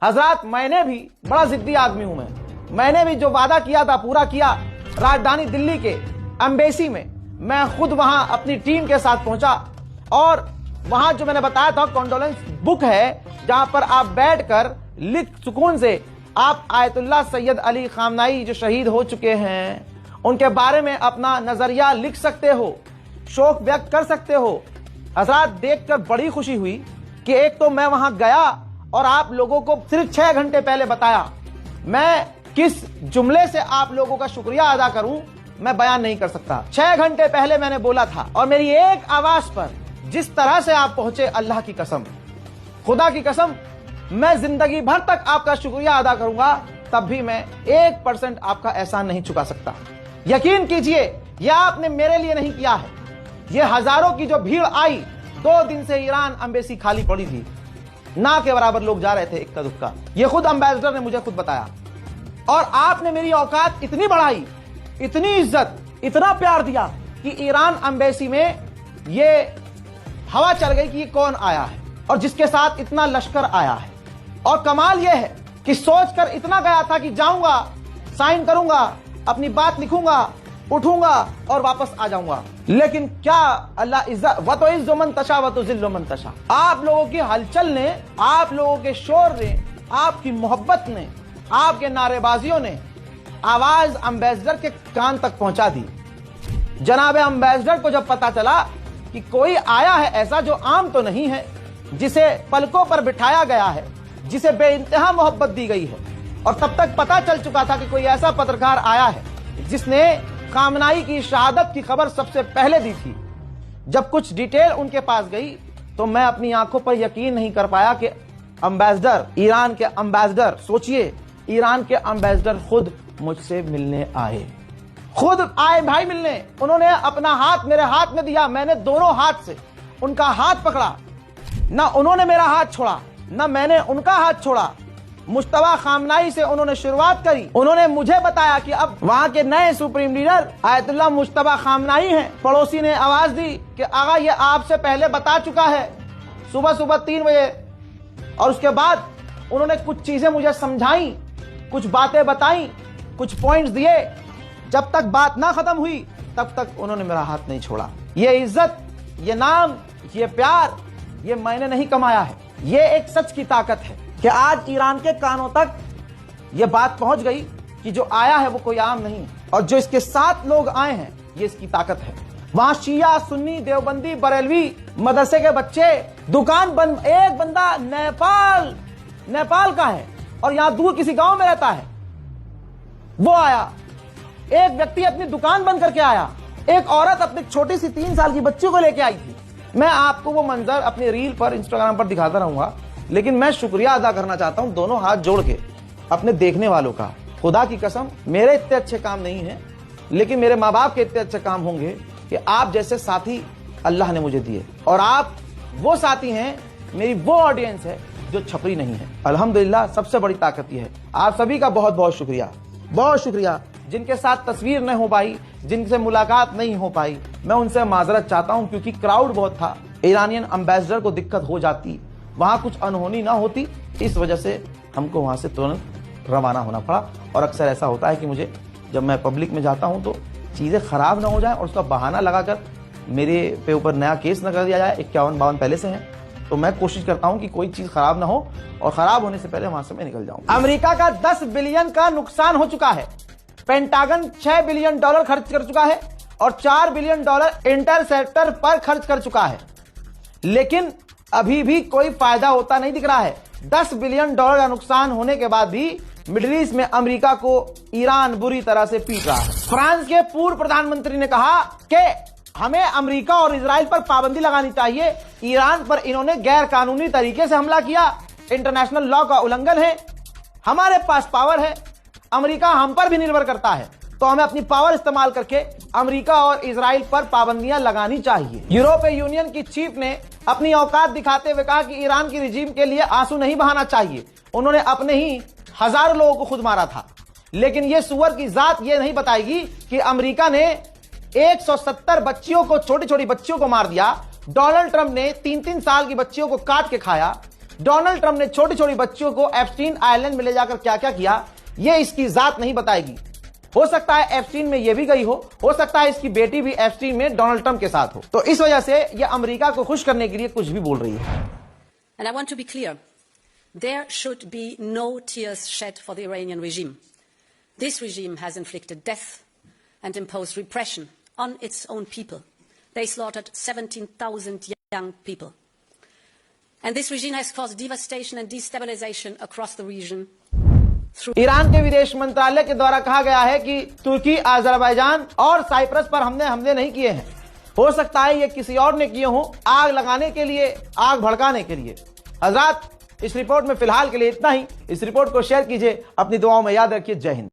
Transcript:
हजरात, मैंने भी बड़ा जिद्दी आदमी हूं। मैंने भी जो वादा किया था पूरा किया। राजधानी दिल्ली के एम्बेसी में मैं खुद वहां अपनी टीम के साथ पहुंचा और वहां जो मैंने बताया था कॉन्डोलेंस बुक है, जहां पर आप बैठकर लिख सुकून से आप आयतुल्लाह सैयद अली खामनाई जो शहीद हो चुके हैं उनके बारे में अपना नजरिया लिख सकते हो, शोक व्यक्त कर सकते हो। हजरात, देखकर बड़ी खुशी हुई कि एक तो मैं वहां गया और आप लोगों को सिर्फ 6 घंटे पहले बताया। मैं किस जुमले से आप लोगों का शुक्रिया अदा करूं मैं बयान नहीं कर सकता। 6 घंटे पहले मैंने बोला था और मेरी एक आवाज पर जिस तरह से आप पहुंचे, अल्लाह की कसम, खुदा की कसम, मैं जिंदगी भर तक आपका शुक्रिया अदा करूंगा, तब भी मैं 1% आपका एहसान नहीं चुका सकता। यकीन कीजिए, यह आपने मेरे लिए नहीं किया है। यह हजारों की जो भीड़ आई, 2 दिन से ईरान एम्बेसी खाली पड़ी थी, ना के बराबर लोग जा रहे थे इक्का दुक्का। यह खुद एम्बेसडर ने मुझे खुद बताया। और आपने मेरी औकात इतनी बढ़ाई, इतनी इज्जत, इतना प्यार दिया कि ईरान एम्बेसी में यह हवा चल गई कि ये कौन आया है और जिसके साथ इतना लश्कर आया है। और कमाल यह है कि सोचकर इतना गया था कि जाऊंगा, साइन करूंगा, अपनी बात लिखूंगा, उठूंगा और वापस आ जाऊंगा। लेकिन क्या अल्लाह इज्जत व तो इज्जो मन तशा व तो जिल्लो मन तशा। आप लोगों की हलचल ने, आप लोगों के शोर ने, आपकी मोहब्बत ने, आपके नारेबाजियों ने आवाज एम्बेसडर के कान तक पहुंचा दी। जनाब एम्बेसडर को जब पता चला कि कोई आया है ऐसा जो आम तो नहीं है, जिसे पलकों पर बिठाया गया है, जिसे बेइंतहा मोहब्बत दी गई है, और तब तक पता चल चुका था कि कोई ऐसा पत्रकार आया है जिसने खामनाई की शहादत की खबर सबसे पहले दी थी। जब कुछ डिटेल उनके पास गई तो मैं अपनी आंखों पर यकीन नहीं कर पाया कि एम्बेसडर, ईरान के एम्बेसडर, सोचिए, ईरान के एम्बेसडर खुद मुझसे मिलने आए, खुद आए भाई मिलने। उन्होंने अपना हाथ मेरे हाथ में दिया, मैंने दोनों हाथ से उनका हाथ पकड़ा। ना उन्होंने मेरा हाथ छोड़ा, ना मैंने उनका हाथ छोड़ा। मुश्तबा खामनाई से उन्होंने शुरुआत करी। उन्होंने मुझे बताया कि अब वहां के नए सुप्रीम लीडर आयतुल्लाह मुश्तबा खामनाई हैं। पड़ोसी ने आवाज दी कि आगा ये आपसे पहले बता चुका है, सुबह 3 बजे। और उसके बाद उन्होंने कुछ चीजें मुझे समझाई, कुछ बातें बताई, कुछ पॉइंट्स दिए। जब तक बात ना खत्म हुई तब तक उन्होंने मेरा हाथ नहीं छोड़ा। ये इज्जत, ये नाम, ये प्यार, ये मैंने नहीं कमाया है। ये एक सच की ताकत है कि आज ईरान के कानों तक ये बात पहुंच गई कि जो आया है वो कोई आम नहीं, और जो इसके साथ लोग आए हैं ये इसकी ताकत है। वहां शिया, सुन्नी, देवबंदी, बरेलवी, मदरसे के बच्चे, दुकान बंद। एक बंदा नेपाल का है और यहां दूर किसी गांव में रहता है, वो आया। एक व्यक्ति अपनी दुकान बंद करके आया। एक औरत अपनी छोटी सी 3 साल की बच्ची को लेके आई थी। मैं आपको वो मंजर अपनी रील पर, इंस्टाग्राम पर दिखाता रहूंगा, लेकिन मैं शुक्रिया अदा करना चाहता हूं दोनों हाथ जोड़ के अपने देखने वालों का। खुदा की कसम, मेरे इतने अच्छे काम नहीं है, लेकिन मेरे माँ बाप के इतने अच्छे काम होंगे कि आप जैसे साथी अल्लाह ने मुझे दिए। और आप वो साथी हैं, मेरी वो ऑडियंस है जो छपरी नहीं है। अल्हम्दुलिल्लाह, सबसे बड़ी ताकत यह है। आप सभी का बहुत बहुत शुक्रिया, बहुत शुक्रिया। जिनके साथ तस्वीर नहीं हो पाई, जिनसे मुलाकात नहीं हो पाई, मैं उनसे माजरत चाहता हूं, क्योंकि क्राउड बहुत था। ईरानियन एम्बेसडर को दिक्कत हो जाती, वहां कुछ अनहोनी ना होती, इस वजह से हमको वहां से तुरंत रवाना होना पड़ा। और अक्सर ऐसा होता है कि मुझे, जब मैं पब्लिक में जाता हूं तो चीजें खराब ना हो जाए और उसका बहाना लगाकर मेरे पे ऊपर नया केस न कर दिया जाए। 51-52 पहले से हैं, तो मैं कोशिश करता हूं कि कोई चीज खराब ना हो, और खराब होने से पहले वहां से मैं निकल जाऊं। अमेरिका का 10 बिलियन का नुकसान हो चुका है। पेंटागन $6 बिलियन खर्च कर चुका है और $4 बिलियन इंटरसेप्टर पर खर्च कर चुका है, लेकिन अभी भी कोई फायदा होता नहीं दिख रहा है। $10 बिलियन का नुकसान होने के बाद भी मिडिल ईस्ट में अमेरिका को ईरान बुरी तरह से पीट रहा है। फ्रांस के पूर्व प्रधानमंत्री ने कहा कि हमें अमेरिका और इजराइल पर पाबंदी लगानी चाहिए। ईरान पर इन्होंने गैर कानूनी तरीके से हमला किया, इंटरनेशनल लॉ का उल्लंघन है। हमारे पास पावर है, अमेरिका हम पर भी निर्भर करता है, तो हमें अपनी पावर इस्तेमाल करके अमेरिका और इजराइल पर पाबंदियां लगानी चाहिए। यूरोपीय यूनियन की चीफ ने अपनी औकात दिखाते हुए कहा कि ईरान की रिजीम के लिए आंसू नहीं बहाना चाहिए। उन्होंने अपने ही हजारों लोगों को खुद मारा था, लेकिन यह सुअर की जात यह नहीं बताएगी कि अमेरिका ने 170 बच्चियों को, छोटी छोटी बच्चियों को मार दिया। डोनाल्ड ट्रंप ने 3-3 साल की बच्चियों को काट के खाया। डोनाल्ड ट्रंप ने छोटी छोटी बच्चियों को एप्स्टीन आइलैंड में ले जाकर क्या क्या किया, यह इसकी जात नहीं बताएगी। हो सकता है एप्स्टीन में यह भी गई हो सकता है इसकी बेटी भी एप्स्टीन में डोनाल्ड ट्रंप के साथ हो। तो इस वजह से यह अमेरिका को खुश करने के लिए कुछ भी बोल रही है। And I want to be clear. There should be no tears shed for the Iranian regime. This regime has inflicted death and imposed repression on its own people. They slaughtered 17,000 young people. And this regime has caused devastation and destabilization across the region. Iran के विदेश मंत्रालय के द्वारा कहा गया है कि तुर्की, Azerbaijan और साइप्रस पर हमने हमले नहीं किए हैं। हो सकता है ये किसी और ने किए हों, आग लगाने के लिए, आग भड़काने के लिए। हजरात, इस रिपोर्ट में फिलहाल के लिए इतना ही। इस रिपोर्ट को शेयर कीजिए, अपनी दुआओं में याद रखिए। जय हिंद।